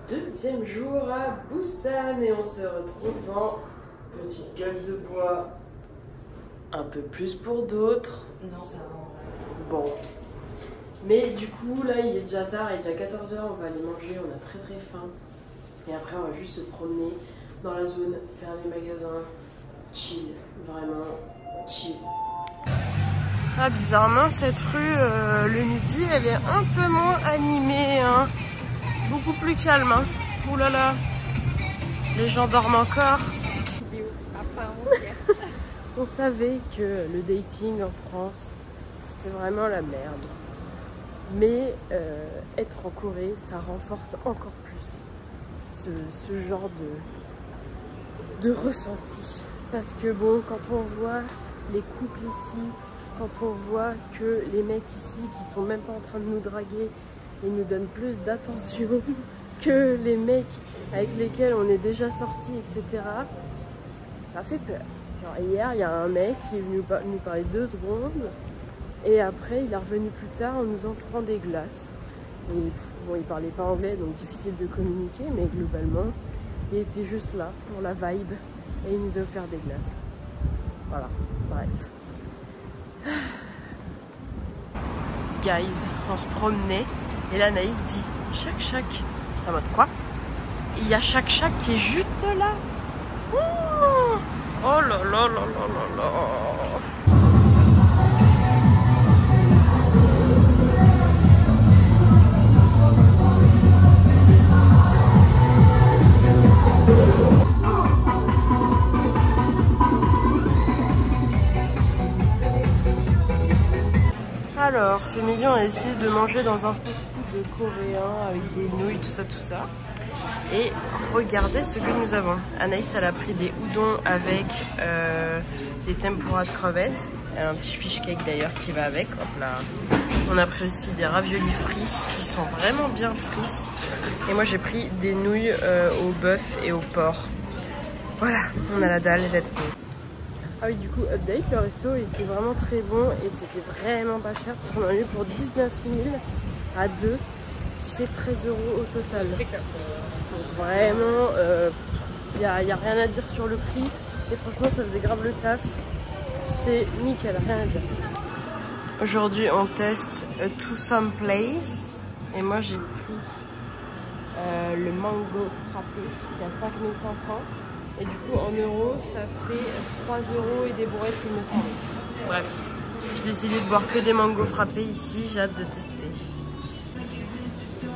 Deuxième jour à Busan et on se retrouve en petite gueule de bois. Un peu plus pour d'autres. Non, ça va. Bon. Mais du coup, là, il est déjà tard, il est déjà 14 h, on va aller manger, on a très très faim. Et après, on va juste se promener dans la zone, faire les magasins, chill, vraiment chill. Ah, bizarrement, cette rue, le midi, elle est un peu moins animée, hein. Beaucoup plus calme, hein. Ouh là là, les gens dorment encore. On savait que le dating en France, c'était vraiment la merde. Mais être en Corée, ça renforce encore plus ce genre de ressenti. Parce que bon, quand on voit les couples ici, quand on voit que les mecs ici qui sont même pas en train de nous draguer, ils nous donnent plus d'attention que les mecs avec lesquels on est déjà sortis, etc. Ça fait peur. Genre hier, il y a un mec qui est venu nous parler 2 secondes et après il est revenu plus tard en nous offrant des glaces. Et bon, il parlait pas anglais donc difficile de communiquer, mais globalement il était juste là pour la vibe et il nous a offert des glaces. Voilà, bref. Guys, on se promenait et là Naïs dit chac chac. C'est en mode quoi? Il y a chac chac qui est juste là. Oh là là là là là là. Alors, ce midi, on a essayé de manger dans un fast-food coréen avec des nouilles, tout ça. Et regardez ce que nous avons. Anaïs, elle a pris des udon avec des tempura de crevettes. Et un petit fish cake d'ailleurs qui va avec. Hop là. On a pris aussi des raviolis frits qui sont vraiment bien frits. Et moi, j'ai pris des nouilles au bœuf et au porc. Voilà, on a la dalle, let's go. Ah oui, du coup, update, le resto était vraiment très bon et c'était vraiment pas cher parce qu'on en a eu pour 19 000 à 2, ce qui fait 13 € au total. Donc vraiment, y a rien à dire sur le prix et franchement, ça faisait grave le taf. C'était nickel, rien à dire. Aujourd'hui, on teste To Some Place et moi, j'ai pris le mango frappé qui est à 5 500. Et du coup, en euros, ça fait 3 € et des bourrettes, il me semble. Bref, j'ai décidé de boire que des mangos frappés ici. J'ai hâte de tester.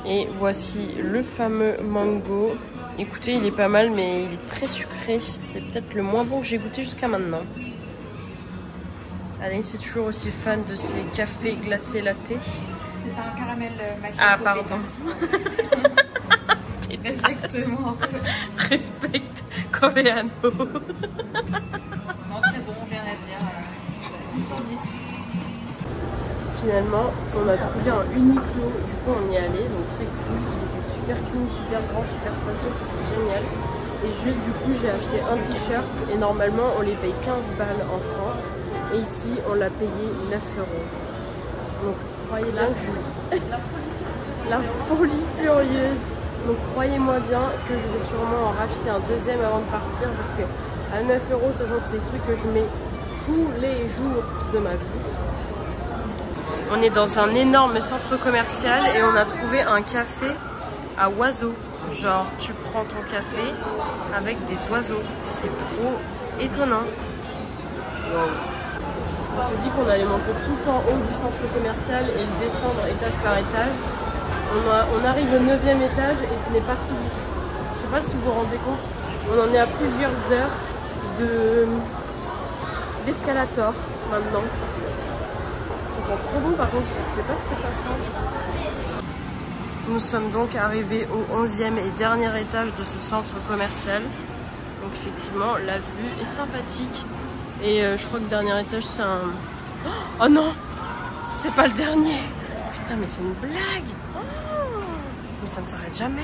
Et voici le fameux mango. Écoutez, il est pas mal, mais il est très sucré. C'est peut-être le moins bon que j'ai goûté jusqu'à maintenant. Anaïs est toujours aussi fan de ces cafés glacés latte. C'est un caramel macchiato. Ah, pardon. Respecte-moi. Respecte coréano. Non, très bon, rien à dire. 10 sur 10. Finalement, on a trouvé un Uniqlo, du coup on y est allé, donc très cool. Il était super clean, super grand, super spacieux, c'était génial. Et juste du coup, j'ai acheté un t-shirt et normalement on les paye 15 balles en France. Et ici, on l'a payé 9 €. Donc, croyez bien que je... La folie furieuse. Donc croyez-moi bien que je vais sûrement en racheter un deuxième avant de partir parce que à 9 €, sachant que c'est des trucs que je mets tous les jours de ma vie. On est dans un énorme centre commercial et on a trouvé un café à oiseaux. Genre tu prends ton café avec des oiseaux. C'est trop étonnant. Wow. On s'est dit qu'on allait monter tout en haut du centre commercial et le descendre étage par étage. On arrive au 9e étage et ce n'est pas fini. Je sais pas si vous vous rendez compte, on en est à plusieurs heures d'escalator maintenant. Ça sent trop bon par contre, je sais pas ce que ça sent. Nous sommes donc arrivés au 11e et dernier étage de ce centre commercial. Donc effectivement, la vue est sympathique. Et je crois que le dernier étage c'est un... Oh non, c'est pas le dernier. Putain mais c'est une blague. Mais ça ne s'arrête jamais.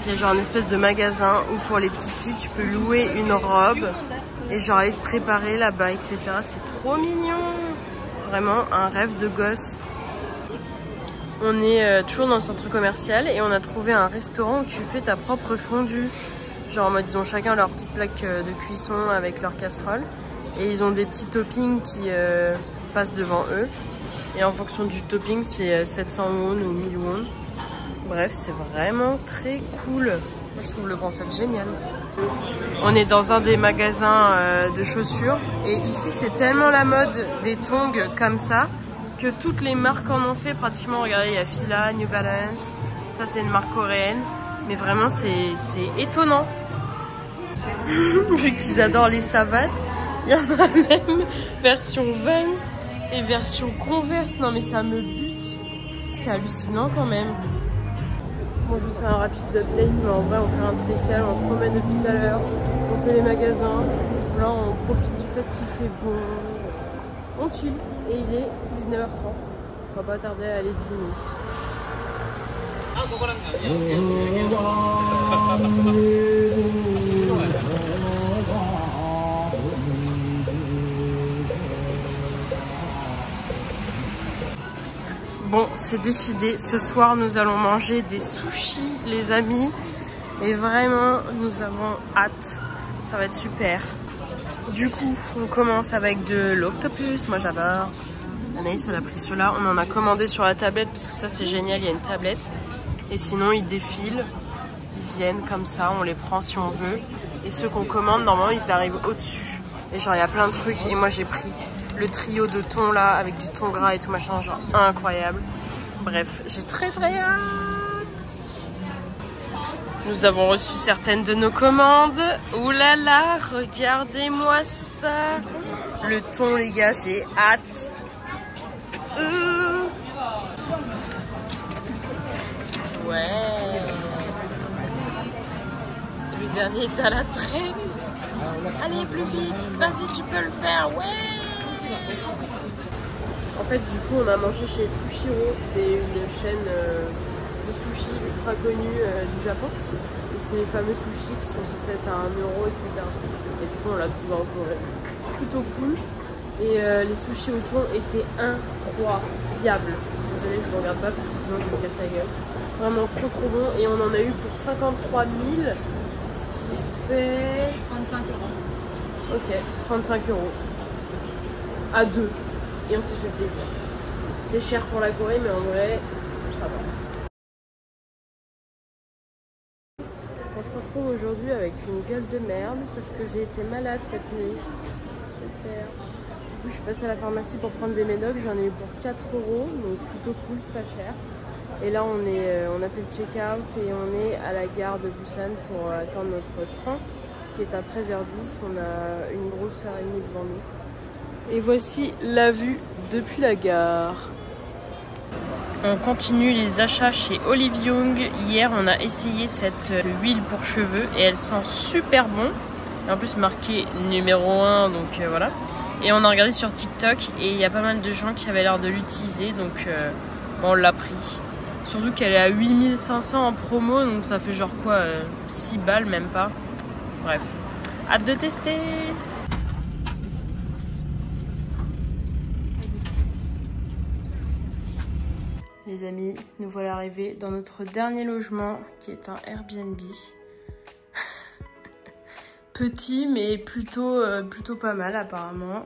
Il y a genre une espèce de magasin où pour les petites filles tu peux louer une robe et genre aller te préparer là-bas, etc. C'est trop mignon. Vraiment un rêve de gosse. On est toujours dans le centre commercial et on a trouvé un restaurant où tu fais ta propre fondue. Genre en mode ils ont chacun leur petite plaque de cuisson avec leur casserole. Et ils ont des petits toppings qui passent devant eux. Et en fonction du topping c'est 700 won ou 1000 won. Bref, c'est vraiment très cool. Moi je trouve le concept génial. On est dans un des magasins de chaussures. Et ici c'est tellement la mode des tongs comme ça que toutes les marques en ont fait pratiquement. Regardez, il y a Fila, New Balance, ça c'est une marque coréenne, mais vraiment c'est étonnant. Vu qu'ils adorent les savates, il y en a même version Vans et version Converse. Non mais ça me bute, c'est hallucinant quand même. Moi je vous fais un rapide update, mais en vrai on fait un spécial, on se promène depuis tout à l'heure, on fait les magasins, là on profite du fait qu'il fait bon, on chill. Et il est 19h30. On va pas tarder à aller dîner. Bon, c'est décidé. Ce soir, nous allons manger des sushis, les amis. Et vraiment, nous avons hâte. Ça va être super. Du coup, on commence avec de l'octopus, moi j'adore. Anaïs, elle a pris ceux-là. On en a commandé sur la tablette parce que ça c'est génial, il y a une tablette. Et sinon, ils défilent, ils viennent comme ça, on les prend si on veut. Et ceux qu'on commande, normalement, ils arrivent au-dessus. Et genre, il y a plein de trucs. Et moi, j'ai pris le trio de thon là, avec du thon gras et tout machin, genre incroyable. Bref, j'ai très hâte. Nous avons reçu certaines de nos commandes. Ouh là là, regardez-moi ça. Le thon, les gars, j'ai hâte. Ouais. Le dernier est à la traîne. Allez, plus vite. Vas-y, tu peux le faire. Ouais. En fait, du coup, on a mangé chez Sushiro. C'est une chaîne de sushi ultra connue du Japon. Et c'est les fameux sushis qui sont censés être à 1 euro, etc. Et du coup, on l'a trouvé en Corée. Plutôt cool. Et les sushis au thon étaient incroyables. Désolée, je ne regarde pas parce que sinon je vais me casser la gueule. Vraiment trop bon. Et on en a eu pour 53 000. Ce qui fait 35 euros. Ok, 35 euros. À deux. Et on s'est fait plaisir. C'est cher pour la Corée, mais en vrai, ça va. On se retrouve aujourd'hui avec une gueule de merde parce que j'ai été malade cette nuit. Super. Du coup, je suis passée à la pharmacie pour prendre des médocs. J'en ai eu pour 4 euros, donc plutôt cool, c'est pas cher. Et là, on a fait le check-out et on est à la gare de Busan pour attendre notre train qui est à 13h10. On a une grosse heure et demie devant nous. Et voici la vue depuis la gare. On continue les achats chez Olive Young. Hier, on a essayé cette huile pour cheveux et elle sent super bon. Et en plus marqué numéro 1, donc voilà. Et on a regardé sur TikTok et il y a pas mal de gens qui avaient l'air de l'utiliser, donc bon, on l'a pris. Surtout qu'elle est à 8500 en promo, donc ça fait genre quoi, 6 balles, même pas. Bref, hâte de tester. Les amis, nous voilà arrivés dans notre dernier logement qui est un Airbnb. Petit mais plutôt pas mal apparemment.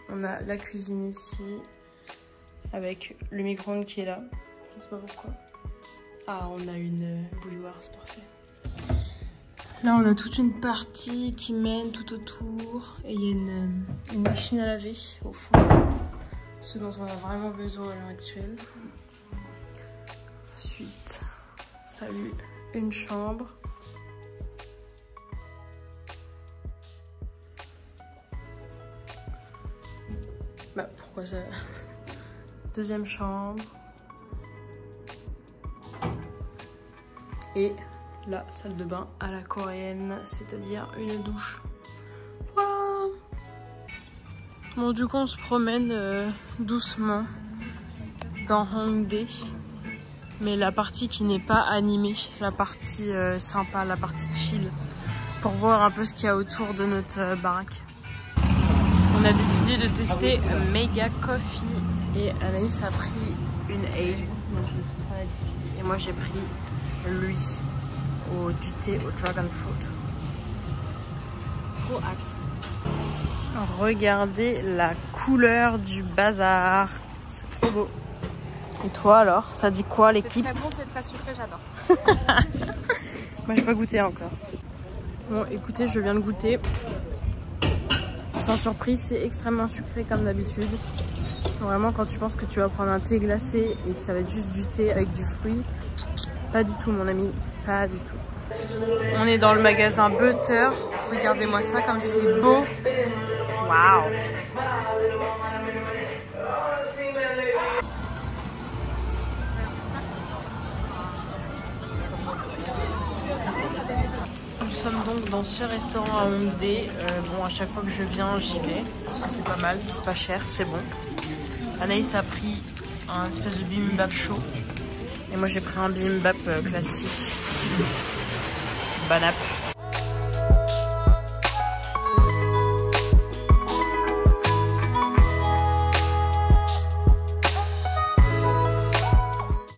On a la cuisine ici avec le micro-ondes qui est là. Je sais pas pourquoi. Ah, on a une bouilloire, c'est parfait. Là on a toute une partie qui mène tout autour et il y a une machine à laver au fond. Ce dont on a vraiment besoin à l'heure actuelle. Ensuite, salut, une chambre. Bah pourquoi ça? Deuxième chambre. Et la salle de bain à la coréenne, c'est-à-dire une douche. Voilà. Bon, du coup on se promène doucement dans Hongdae. Mais la partie qui n'est pas animée, la partie sympa, la partie chill, pour voir un peu ce qu'il y a autour de notre baraque. On a décidé de tester Mega Coffee et Anaïs a pris une A. Donc des citronnettes ici. Et moi j'ai pris lui du thé au dragon fruit. Trop hâte. Regardez la couleur du bazar. C'est trop beau. Et toi alors, ça dit quoi l'équipe? C'est très bon, c'est très sucré, j'adore. Moi j'ai pas goûté encore. Bon écoutez, je viens de goûter. Sans surprise, c'est extrêmement sucré comme d'habitude. Vraiment quand tu penses que tu vas prendre un thé glacé et que ça va être juste du thé avec du fruit, pas du tout mon ami, pas du tout. On est dans le magasin Butter. Regardez-moi ça comme c'est beau. Waouh. Nous sommes donc dans ce restaurant à Hongdae. Bon, à chaque fois que je viens, j'y vais. Parce que c'est pas mal, c'est pas cher, c'est bon. Anaïs a pris un espèce de bibimbap chaud. Et moi, j'ai pris un bibimbap classique. Banap.